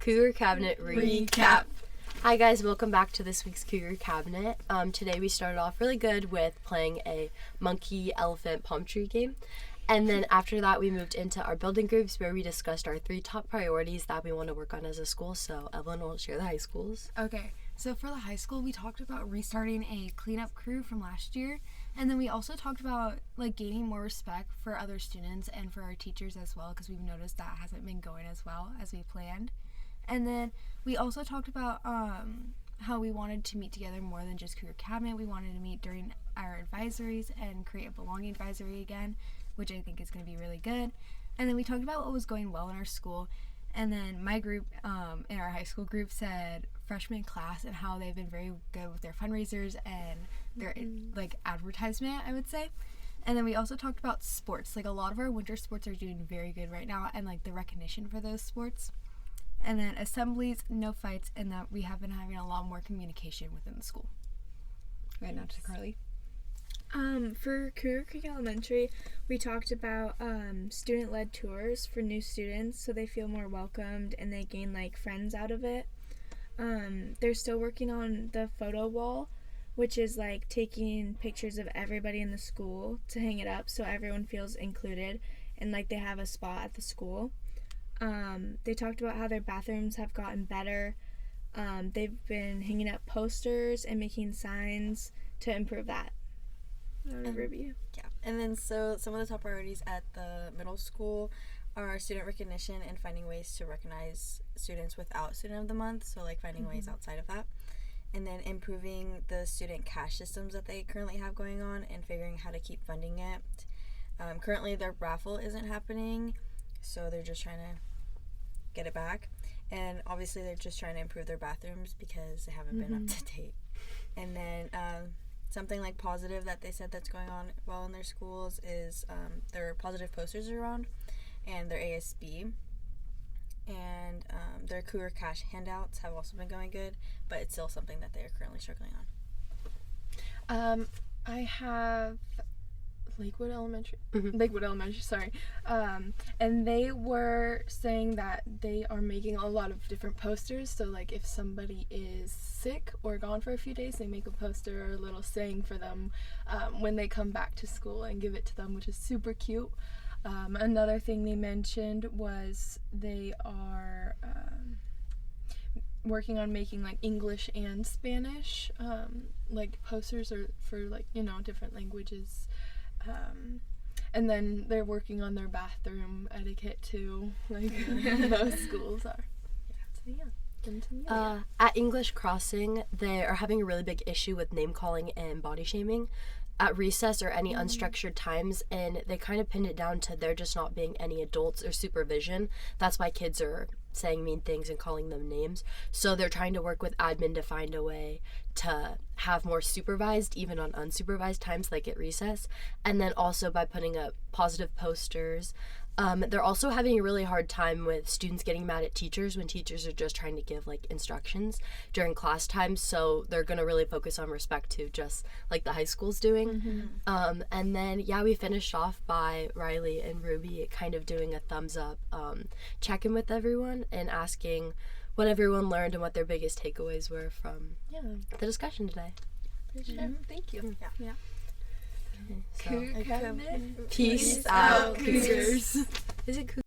Cougar Cabinet Recap. Hi guys, welcome back to this week's Cougar Cabinet. Today we started off really good with playing a monkey, elephant, palm tree game. And then after that we moved into our building groups where we discussed our 3 top priorities that we want to work on as a school. So Evelyn will share the high schools. Okay, so for the high school we talked about restarting a cleanup crew from last year. And then we also talked about gaining more respect for other students and for our teachers as well, because we've noticed that hasn't been going as well as we planned. And then we also talked about how we wanted to meet together more than just Cougar Cabinet. We wanted to meet during our advisories and create a belonging advisory again, which I think is going to be really good. And then we talked about what was going well in our school. And then my group, in our high school group, said freshman class and how they've been very good with their fundraisers and their advertisement, I would say. And then we also talked about sports. A lot of our winter sports are doing very good right now, and the recognition for those sports. And then assemblies, no fights, and that we have been having a lot more communication within the school. Right now to Carly. For Cougar Creek Elementary, we talked about student-led tours for new students so they feel more welcomed and they gain friends out of it. They're still working on the photo wall, which is taking pictures of everybody in the school to hang it up so everyone feels included and they have a spot at the school. They talked about how their bathrooms have gotten better. They've been hanging up posters and making signs to improve that. Review. Yeah, and then so some of the top priorities at the middle school are student recognition and finding ways to recognize students without Student of the Month, so finding ways outside of that. And then improving the student cash systems that they currently have going on and figuring how to keep funding it. Currently their raffle isn't happening, so they're just trying to get it back. And obviously they're just trying to improve their bathrooms because they haven't been up to date. And then something positive that they said that's going on well in their schools is their positive posters around and their ASB. And their Cougar Cash handouts have also been going good, but it's still something that they are currently struggling on. I have Lakewood Elementary, sorry. And they were saying that they are making a lot of different posters. So if somebody is sick or gone for a few days, they make a poster or a little saying for them when they come back to school and give it to them, which is super cute. Another thing they mentioned was they are working on making English and Spanish posters or for different languages. And then they're working on their bathroom etiquette too, most schools are. At English Crossing, they are having a really big issue with name calling and body shaming at recess or any unstructured times, and they kind of pinned it down to there just not being any adults or supervision. That's why kids are saying mean things and calling them names. So they're trying to work with admin to find a way to have more supervised, even on unsupervised times at recess. And then also by putting up positive posters. They're also having a really hard time with students getting mad at teachers when teachers are just trying to give instructions during class time. So they're going to really focus on respect too, just like the high school's doing. And then we finished off by Riley and Ruby kind of doing a thumbs up check-in with everyone and asking what everyone learned and what their biggest takeaways were from the discussion today. Thank you. Yeah. So, Cougar Cabinet. peace out, Cougars. Is it Cougar?